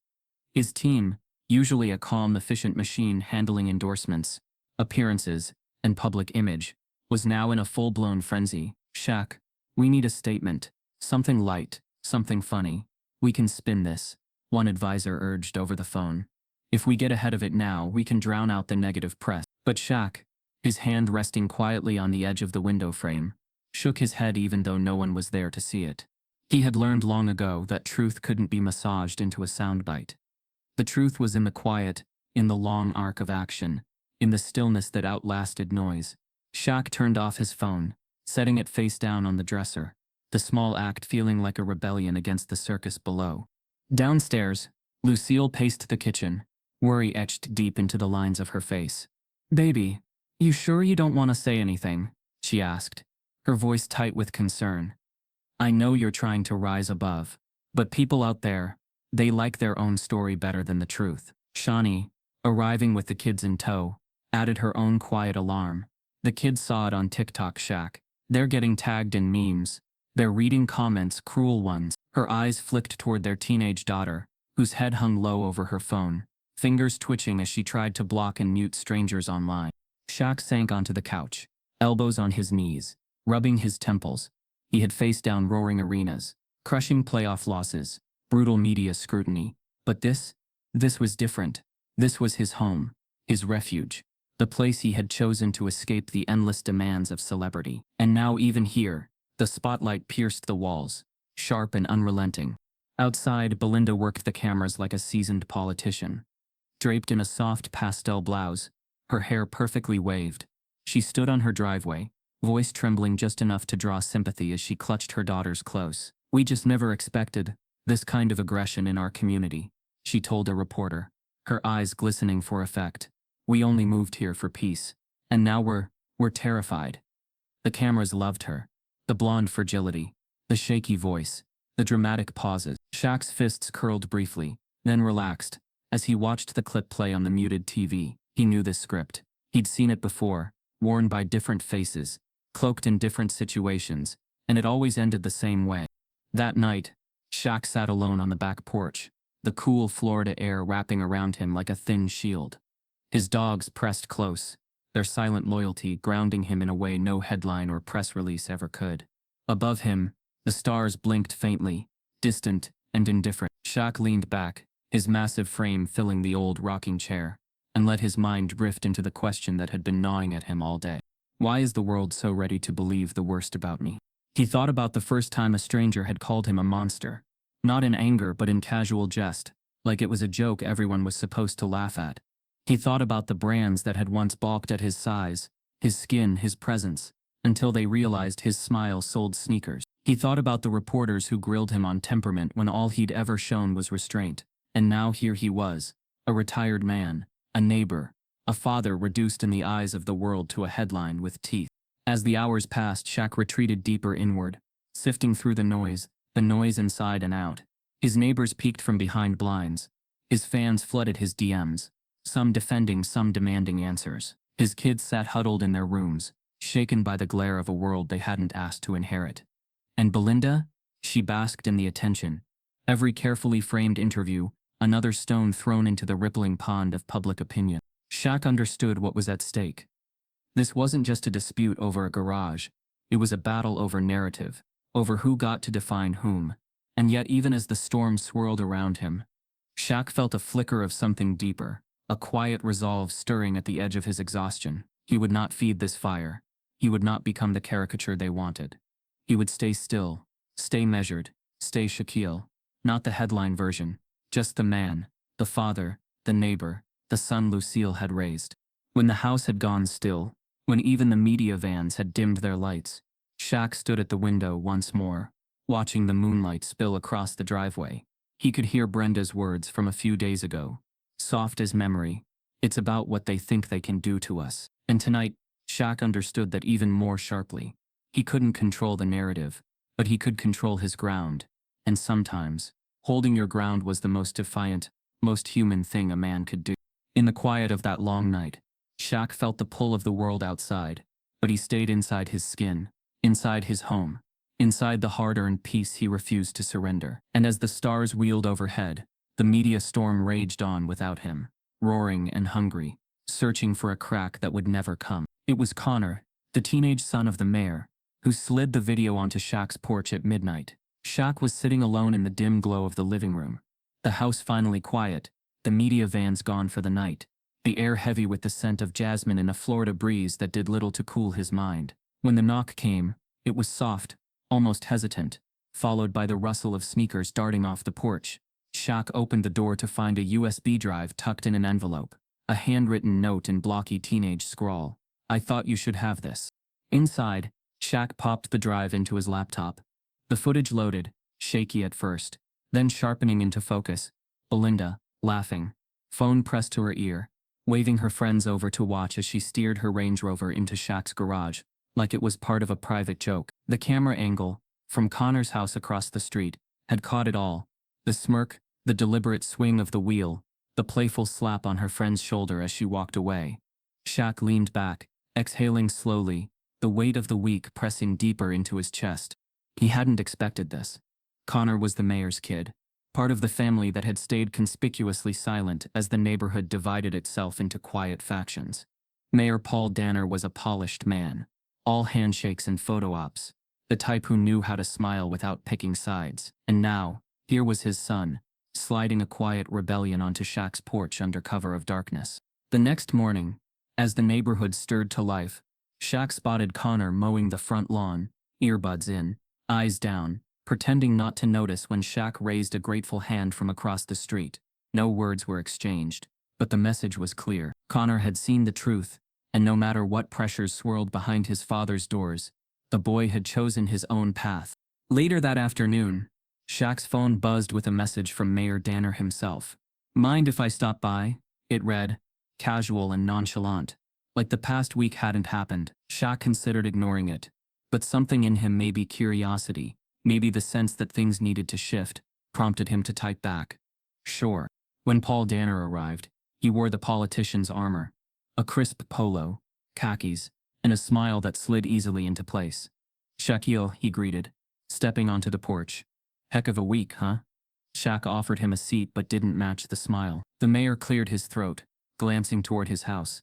His team, usually a calm, efficient machine handling endorsements, appearances, and public image, was now in a full-blown frenzy. "Shaq, we need a statement. Something light, something funny. We can spin this," one advisor urged over the phone. "If we get ahead of it now, we can drown out the negative press." But Shaq, his hand resting quietly on the edge of the window frame, shook his head even though no one was there to see it. He had learned long ago that truth couldn't be massaged into a soundbite. The truth was in the quiet, in the long arc of action, in the stillness that outlasted noise. Shaq turned off his phone, setting it face down on the dresser, the small act feeling like a rebellion against the circus below. Downstairs, Lucille paced the kitchen, worry etched deep into the lines of her face. "Baby, you sure you don't want to say anything?" she asked, her voice tight with concern. "I know you're trying to rise above, but people out there, they like their own story better than the truth." Shawnee, arriving with the kids in tow, added her own quiet alarm. The kids saw it on TikTok. "Shaq, they're getting tagged in memes. They're reading comments, cruel ones." Her eyes flicked toward their teenage daughter, whose head hung low over her phone, fingers twitching as she tried to block and mute strangers online. Shaq sank onto the couch, elbows on his knees, rubbing his temples. He had faced down roaring arenas, crushing playoff losses, brutal media scrutiny. But this was different. This was his home, his refuge, the place he had chosen to escape the endless demands of celebrity. And now even here, the spotlight pierced the walls, sharp and unrelenting. Outside, Belinda worked the cameras like a seasoned politician. Draped in a soft pastel blouse, her hair perfectly waved, she stood on her driveway, voice trembling just enough to draw sympathy as she clutched her daughters close. "We just never expected this kind of aggression in our community," she told a reporter, her eyes glistening for effect. "We only moved here for peace, and now we're terrified." The cameras loved her. The blonde fragility, the shaky voice, the dramatic pauses. Shaq's fists curled briefly, then relaxed, as he watched the clip play on the muted TV. He knew this script. He'd seen it before, worn by different faces, cloaked in different situations, and it always ended the same way. That night, Shaq sat alone on the back porch, the cool Florida air wrapping around him like a thin shield. His dogs pressed close, their silent loyalty grounding him in a way no headline or press release ever could. Above him, the stars blinked faintly, distant and indifferent. Shaq leaned back, his massive frame filling the old rocking chair, and let his mind drift into the question that had been gnawing at him all day. Why is the world so ready to believe the worst about me? He thought about the first time a stranger had called him a monster. Not in anger but in casual jest, like it was a joke everyone was supposed to laugh at. He thought about the brands that had once balked at his size, his skin, his presence, until they realized his smile sold sneakers. He thought about the reporters who grilled him on temperament when all he'd ever shown was restraint, And now here he was, a retired man, a neighbor, a father reduced in the eyes of the world to a headline with teeth. As the hours passed, Shaq retreated deeper inward, sifting through the noise inside and out. His neighbors peeked from behind blinds. His fans flooded his DMs, some defending, some demanding answers. His kids sat huddled in their rooms, shaken by the glare of a world they hadn't asked to inherit. And Belinda? She basked in the attention. Every carefully framed interview, another stone thrown into the rippling pond of public opinion. Shaq understood what was at stake. This wasn't just a dispute over a garage. It was a battle over narrative, over who got to define whom. And yet, even as the storm swirled around him, Shaq felt a flicker of something deeper, a quiet resolve stirring at the edge of his exhaustion. He would not feed this fire. He would not become the caricature they wanted. He would stay still, stay measured, stay Shaquille. Not the headline version, just the man, the father, the neighbor, the son Lucille had raised. When the house had gone still, when even the media vans had dimmed their lights, Shaq stood at the window once more, watching the moonlight spill across the driveway. He could hear Brenda's words from a few days ago, soft as memory. It's about what they think they can do to us. And tonight, Shaq understood that even more sharply. He couldn't control the narrative, but he could control his ground. And sometimes, holding your ground was the most defiant, most human thing a man could do. In the quiet of that long night, Shaq felt the pull of the world outside, but he stayed inside his skin, inside his home, inside the hard-earned peace he refused to surrender. And as the stars wheeled overhead, the media storm raged on without him, roaring and hungry, searching for a crack that would never come. It was Connor, the teenage son of the mayor, who slid the video onto Shaq's porch at midnight. Shaq was sitting alone in the dim glow of the living room. The house finally quiet, the media vans gone for the night, the air heavy with the scent of jasmine in a Florida breeze that did little to cool his mind. When the knock came, it was soft, almost hesitant, followed by the rustle of sneakers darting off the porch. Shaq opened the door to find a USB drive tucked in an envelope, a handwritten note in blocky teenage scrawl. "I thought you should have this." Inside, Shaq popped the drive into his laptop. The footage loaded, shaky at first, then sharpening into focus. Belinda, laughing, phone pressed to her ear, waving her friends over to watch as she steered her Range Rover into Shaq's garage, like it was part of a private joke. The camera angle, from Connor's house across the street, had caught it all. The smirk, the deliberate swing of the wheel, the playful slap on her friend's shoulder as she walked away. Shaq leaned back, exhaling slowly, the weight of the week pressing deeper into his chest. He hadn't expected this. Connor was the mayor's kid, part of the family that had stayed conspicuously silent as the neighborhood divided itself into quiet factions. Mayor Paul Danner was a polished man, all handshakes and photo ops, the type who knew how to smile without picking sides. And now, here was his son, sliding a quiet rebellion onto Shaq's porch under cover of darkness. The next morning, as the neighborhood stirred to life, Shaq spotted Connor mowing the front lawn, earbuds in, eyes down, pretending not to notice when Shaq raised a grateful hand from across the street. No words were exchanged, but the message was clear. Connor had seen the truth, and no matter what pressures swirled behind his father's doors, the boy had chosen his own path. Later that afternoon, Shaq's phone buzzed with a message from Mayor Danner himself. "Mind if I stop by?" It read, casual and nonchalant, like the past week hadn't happened. Shaq considered ignoring it, but something in him, maybe curiosity, maybe the sense that things needed to shift, prompted him to type back, "Sure." When Paul Danner arrived, he wore the politician's armor, a crisp polo, khakis, and a smile that slid easily into place. "Shaquille," he greeted, stepping onto the porch. "Heck of a week, huh?" Shaq offered him a seat but didn't match the smile. The mayor cleared his throat, glancing toward his house.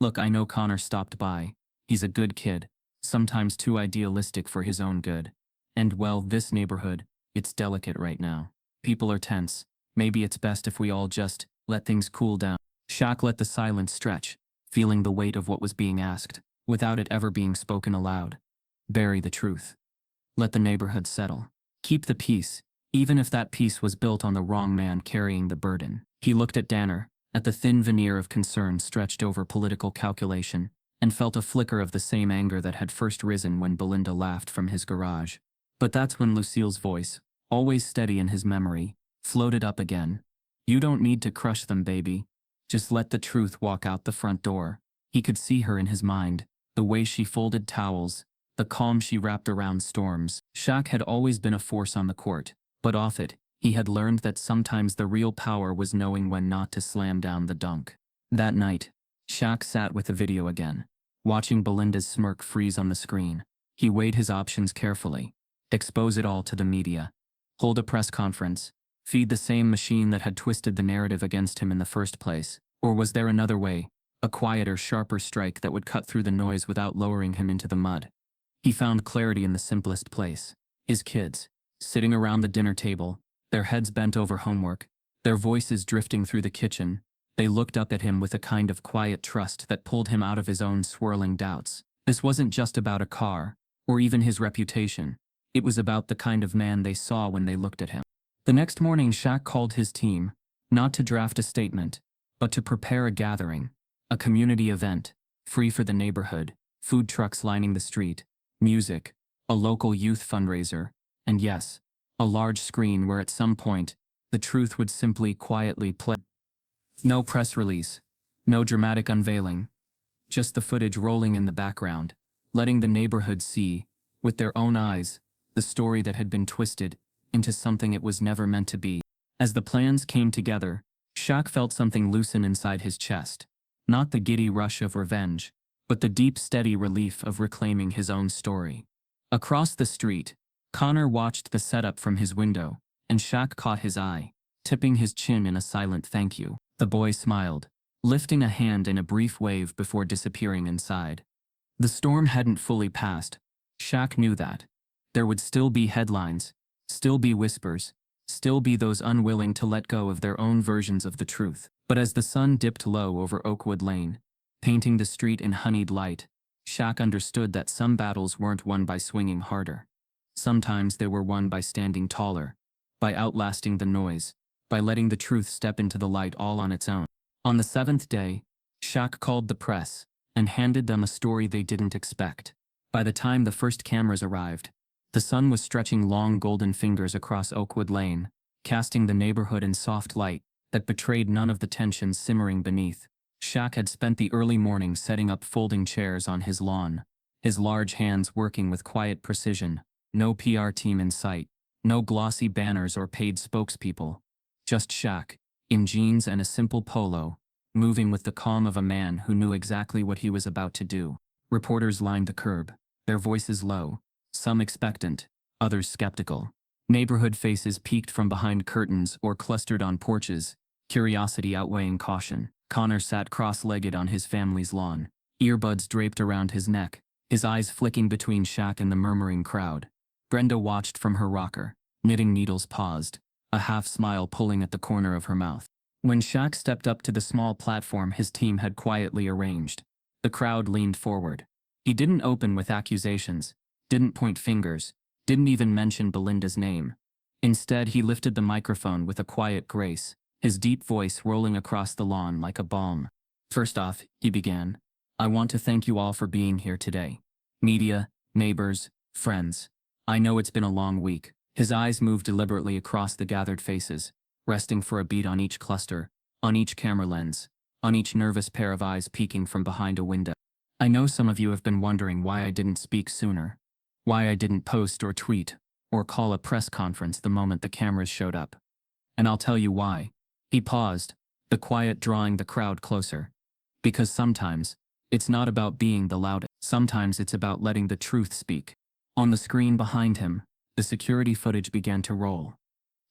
"Look, I know Connor stopped by. He's a good kid, sometimes too idealistic for his own good. And well, this neighborhood, it's delicate right now. People are tense. Maybe it's best if we all just let things cool down." Shaq let the silence stretch, feeling the weight of what was being asked, without it ever being spoken aloud. Bury the truth. Let the neighborhood settle. Keep the peace, even if that peace was built on the wrong man carrying the burden. He looked at Danner, at the thin veneer of concern stretched over political calculation, and felt a flicker of the same anger that had first risen when Belinda laughed from his garage. But that's when Lucille's voice, always steady in his memory, floated up again. You don't need to crush them, baby. Just let the truth walk out the front door. He could see her in his mind, the way she folded towels, the calm she wrapped around storms. Shaq had always been a force on the court, but off it, he had learned that sometimes the real power was knowing when not to slam down the dunk. That night, Shaq sat with the video again, watching Belinda's smirk freeze on the screen. He weighed his options carefully. Expose it all to the media. Hold a press conference. Feed the same machine that had twisted the narrative against him in the first place. Or was there another way, a quieter, sharper strike that would cut through the noise without lowering him into the mud? He found clarity in the simplest place. His kids, sitting around the dinner table, their heads bent over homework, their voices drifting through the kitchen. They looked up at him with a kind of quiet trust that pulled him out of his own swirling doubts. This wasn't just about a car, or even his reputation. It was about the kind of man they saw when they looked at him. The next morning, Shaq called his team, not to draft a statement, but to prepare a gathering, a community event, free for the neighborhood, food trucks lining the street, music, a local youth fundraiser, and yes, a large screen where at some point, the truth would simply quietly play. No press release, no dramatic unveiling, just the footage rolling in the background, letting the neighborhood see, with their own eyes, the story that had been twisted into something it was never meant to be. As the plans came together, Shaq felt something loosen inside his chest. Not the giddy rush of revenge, but the deep, steady relief of reclaiming his own story. Across the street, Connor watched the setup from his window, and Shaq caught his eye, tipping his chin in a silent thank you. The boy smiled, lifting a hand in a brief wave before disappearing inside. The storm hadn't fully passed. Shaq knew that. There would still be headlines, still be whispers, still be those unwilling to let go of their own versions of the truth. But as the sun dipped low over Oakwood Lane, painting the street in honeyed light, Shaq understood that some battles weren't won by swinging harder. Sometimes they were won by standing taller, by outlasting the noise, by letting the truth step into the light all on its own. On the seventh day, Shaq called the press and handed them a story they didn't expect. By the time the first cameras arrived, the sun was stretching long golden fingers across Oakwood Lane, casting the neighborhood in soft light that betrayed none of the tensions simmering beneath. Shaq had spent the early morning setting up folding chairs on his lawn, his large hands working with quiet precision. No PR team in sight, no glossy banners or paid spokespeople. Just Shaq, in jeans and a simple polo, moving with the calm of a man who knew exactly what he was about to do. Reporters lined the curb, their voices low, some expectant, others skeptical. Neighborhood faces peeked from behind curtains or clustered on porches, curiosity outweighing caution. Connor sat cross-legged on his family's lawn, earbuds draped around his neck, his eyes flicking between Shaq and the murmuring crowd. Brenda watched from her rocker, knitting needles paused, a half-smile pulling at the corner of her mouth. When Shaq stepped up to the small platform his team had quietly arranged, the crowd leaned forward. He didn't open with accusations, didn't point fingers, didn't even mention Belinda's name. Instead, he lifted the microphone with a quiet grace, his deep voice rolling across the lawn like a balm. First off, he began, I want to thank you all for being here today. Media, neighbors, friends. I know it's been a long week. His eyes moved deliberately across the gathered faces, resting for a beat on each cluster, on each camera lens, on each nervous pair of eyes peeking from behind a window. I know some of you have been wondering why I didn't speak sooner, why I didn't post or tweet, or call a press conference the moment the cameras showed up. And I'll tell you why. He paused, the quiet drawing the crowd closer. Because sometimes, it's not about being the loudest. Sometimes it's about letting the truth speak. On the screen behind him, the security footage began to roll.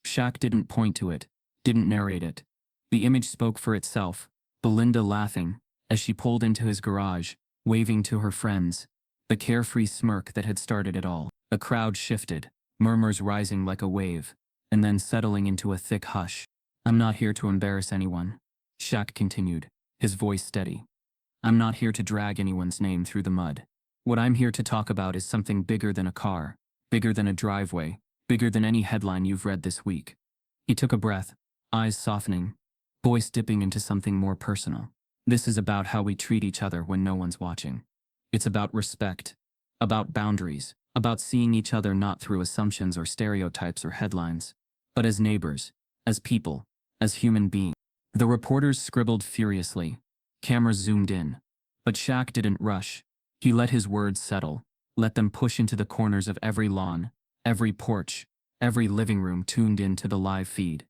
Shaq didn't point to it, didn't narrate it. The image spoke for itself, Belinda laughing, as she pulled into his garage, waving to her friends, the carefree smirk that had started it all. The crowd shifted, murmurs rising like a wave, and then settling into a thick hush. I'm not here to embarrass anyone, Shaq continued, his voice steady. I'm not here to drag anyone's name through the mud. What I'm here to talk about is something bigger than a car, bigger than a driveway, bigger than any headline you've read this week. He took a breath, eyes softening, voice dipping into something more personal. This is about how we treat each other when no one's watching. It's about respect, about boundaries, about seeing each other not through assumptions or stereotypes or headlines, but as neighbors, as people, as human beings. The reporters scribbled furiously. Cameras zoomed in. But Shaq didn't rush. He let his words settle, let them push into the corners of every lawn, every porch, every living room tuned into the live feed.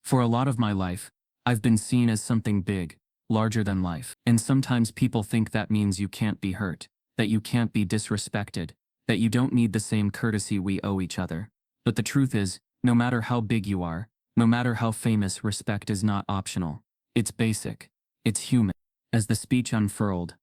For a lot of my life, I've been seen as something big, larger than life. And sometimes people think that means you can't be hurt, that you can't be disrespected, that you don't need the same courtesy we owe each other. But the truth is, no matter how big you are, no matter how famous, respect is not optional. It's basic. It's human. As the speech unfurled,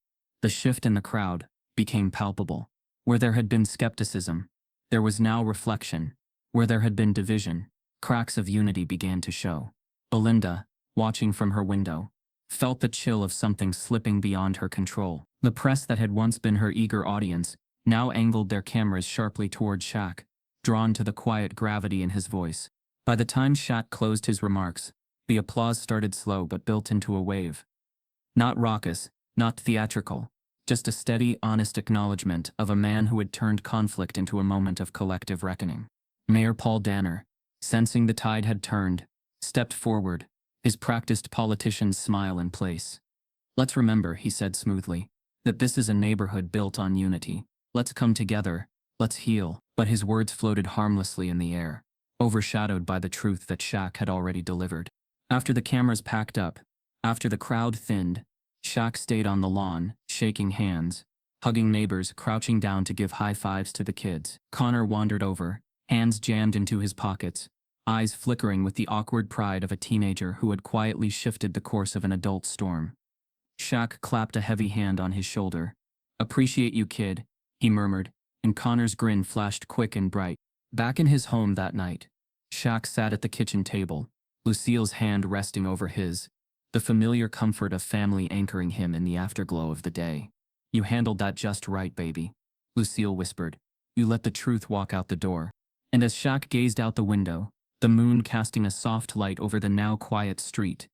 the shift in the crowd became palpable. Where there had been skepticism, there was now reflection. Where there had been division, cracks of unity began to show. Belinda, watching from her window, felt the chill of something slipping beyond her control. The press that had once been her eager audience now angled their cameras sharply toward Shaq, drawn to the quiet gravity in his voice. By the time Shaq closed his remarks, the applause started slow but built into a wave. Not raucous, not theatrical, just a steady, honest acknowledgement of a man who had turned conflict into a moment of collective reckoning. Mayor Paul Danner, sensing the tide had turned, stepped forward, his practiced politician's smile in place. "Let's remember," he said smoothly, "that this is a neighborhood built on unity. Let's come together, let's heal." But his words floated harmlessly in the air, overshadowed by the truth that Shaq had already delivered. After the cameras packed up, after the crowd thinned, Shaq stayed on the lawn, shaking hands, hugging neighbors, crouching down to give high fives to the kids. Connor wandered over, hands jammed into his pockets, eyes flickering with the awkward pride of a teenager who had quietly shifted the course of an adult storm. Shaq clapped a heavy hand on his shoulder. "Appreciate you, kid," he murmured, and Connor's grin flashed quick and bright. Back in his home that night, Shaq sat at the kitchen table, Lucille's hand resting over his, the familiar comfort of family anchoring him in the afterglow of the day. "You handled that just right, baby," Lucille whispered. "You let the truth walk out the door." And as Shaq gazed out the window, the moon casting a soft light over the now quiet street,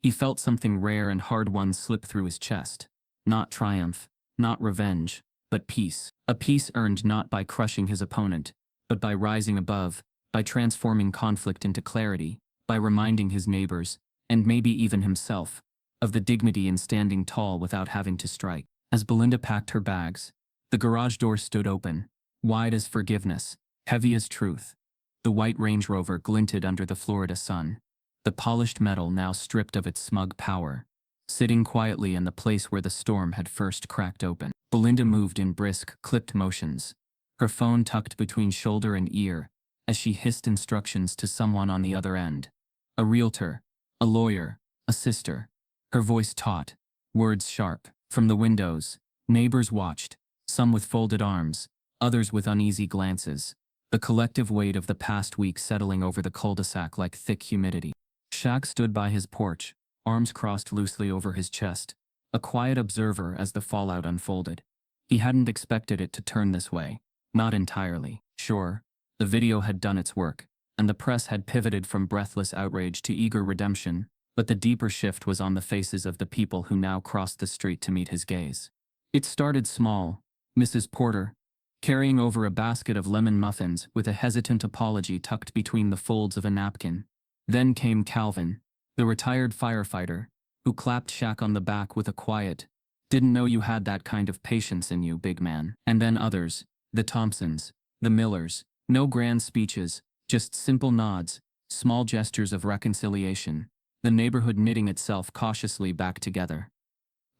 he felt something rare and hard-won slip through his chest. Not triumph, not revenge, but peace. A peace earned not by crushing his opponent, but by rising above, by transforming conflict into clarity, by reminding his neighbors, and maybe even himself, of the dignity in standing tall without having to strike. As Belinda packed her bags, the garage door stood open, wide as forgiveness, heavy as truth. The white Range Rover glinted under the Florida sun, the polished metal now stripped of its smug power, sitting quietly in the place where the storm had first cracked open. Belinda moved in brisk, clipped motions, her phone tucked between shoulder and ear, as she hissed instructions to someone on the other end. A realtor, a lawyer, a sister. Her voice taut, words sharp. From the windows, neighbors watched, some with folded arms, others with uneasy glances, the collective weight of the past week settling over the cul-de-sac like thick humidity. Shaq stood by his porch, arms crossed loosely over his chest, a quiet observer as the fallout unfolded. He hadn't expected it to turn this way, not entirely. Sure, the video had done its work, and the press had pivoted from breathless outrage to eager redemption, but the deeper shift was on the faces of the people who now crossed the street to meet his gaze. It started small, Mrs. Porter, carrying over a basket of lemon muffins with a hesitant apology tucked between the folds of a napkin. Then came Calvin, the retired firefighter, who clapped Shaq on the back with a quiet, "Didn't know you had that kind of patience in you, big man." And then others, the Thompsons, the Millers, no grand speeches, just simple nods, small gestures of reconciliation, the neighborhood knitting itself cautiously back together.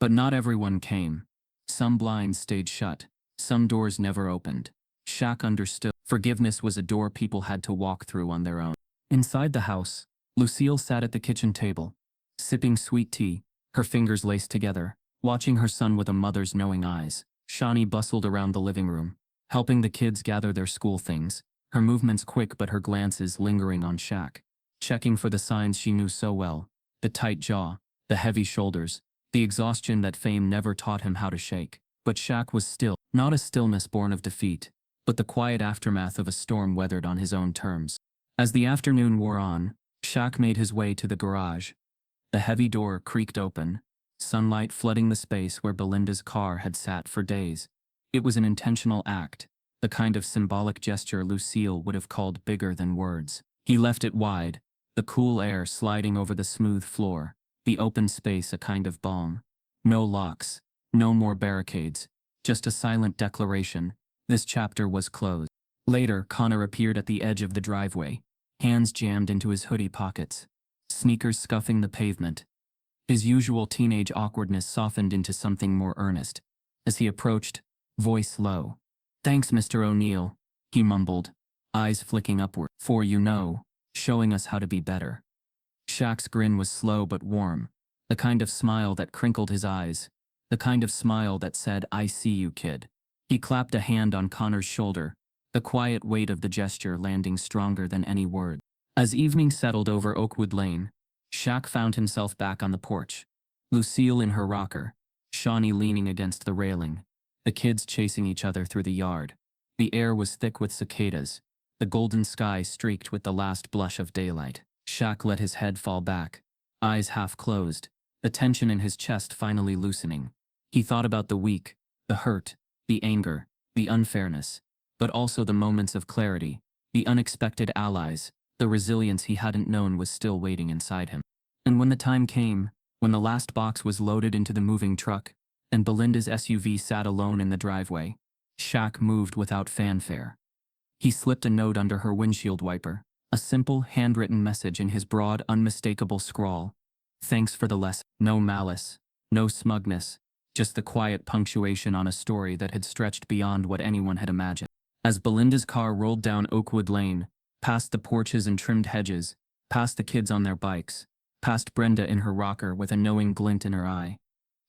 But not everyone came. Some blinds stayed shut, some doors never opened. Shaq understood. Forgiveness was a door people had to walk through on their own. Inside the house, Lucille sat at the kitchen table, sipping sweet tea, her fingers laced together, watching her son with a mother's knowing eyes. Shawnee bustled around the living room, helping the kids gather their school things, her movements quick but her glances lingering on Shaq, checking for the signs she knew so well, the tight jaw, the heavy shoulders, the exhaustion that fame never taught him how to shake. But Shaq was still, not a stillness born of defeat, but the quiet aftermath of a storm weathered on his own terms. As the afternoon wore on, Shaq made his way to the garage. The heavy door creaked open, sunlight flooding the space where Belinda's car had sat for days. It was an intentional act, the kind of symbolic gesture Lucille would have called bigger than words. He left it wide, The cool air sliding over the smooth floor, the open space a kind of balm. No locks, no more barricades, just a silent declaration. This chapter was closed. Later, Connor appeared at the edge of the driveway, hands jammed into his hoodie pockets, sneakers scuffing the pavement. His usual teenage awkwardness softened into something more earnest. As he approached, voice low. "Thanks, Mr. O'Neal," he mumbled, eyes flicking upward. "For you know, showing us how to be better." Shaq's grin was slow but warm, the kind of smile that crinkled his eyes, the kind of smile that said, "I see you, kid." He clapped a hand on Connor's shoulder, the quiet weight of the gesture landing stronger than any word. As evening settled over Oakwood Lane, Shaq found himself back on the porch. Lucille in her rocker, Shawnee leaning against the railing, the kids chasing each other through the yard. The air was thick with cicadas, the golden sky streaked with the last blush of daylight. Shaq let his head fall back, eyes half closed, the tension in his chest finally loosening. He thought about the week, the hurt, the anger, the unfairness, but also the moments of clarity, the unexpected allies, the resilience he hadn't known was still waiting inside him. And when the time came, when the last box was loaded into the moving truck, and Belinda's SUV sat alone in the driveway, Shaq moved without fanfare. He slipped a note under her windshield wiper, a simple, handwritten message in his broad, unmistakable scrawl. "Thanks for the lesson." No malice, no smugness, just the quiet punctuation on a story that had stretched beyond what anyone had imagined. As Belinda's car rolled down Oakwood Lane, past the porches and trimmed hedges, past the kids on their bikes, past Brenda in her rocker with a knowing glint in her eye,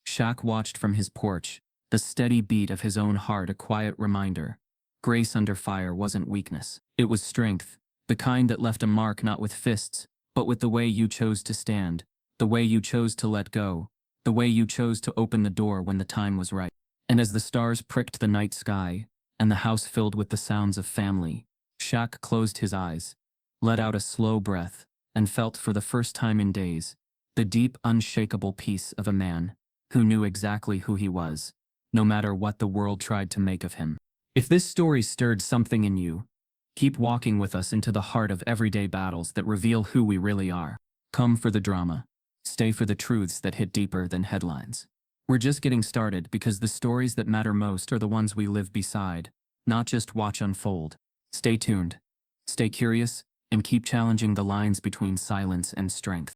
Shaq watched from his porch, the steady beat of his own heart a quiet reminder. Grace under fire wasn't weakness. It was strength, the kind that left a mark not with fists, but with the way you chose to stand, the way you chose to let go, the way you chose to open the door when the time was right. And as the stars pricked the night sky, and the house filled with the sounds of family, Shaq closed his eyes, let out a slow breath, and felt for the first time in days, the deep, unshakable peace of a man who knew exactly who he was, no matter what the world tried to make of him. If this story stirred something in you, keep walking with us into the heart of everyday battles that reveal who we really are. Come for the drama. Stay for the truths that hit deeper than headlines. We're just getting started because the stories that matter most are the ones we live beside, not just watch unfold. Stay tuned, stay curious, and keep challenging the lines between silence and strength.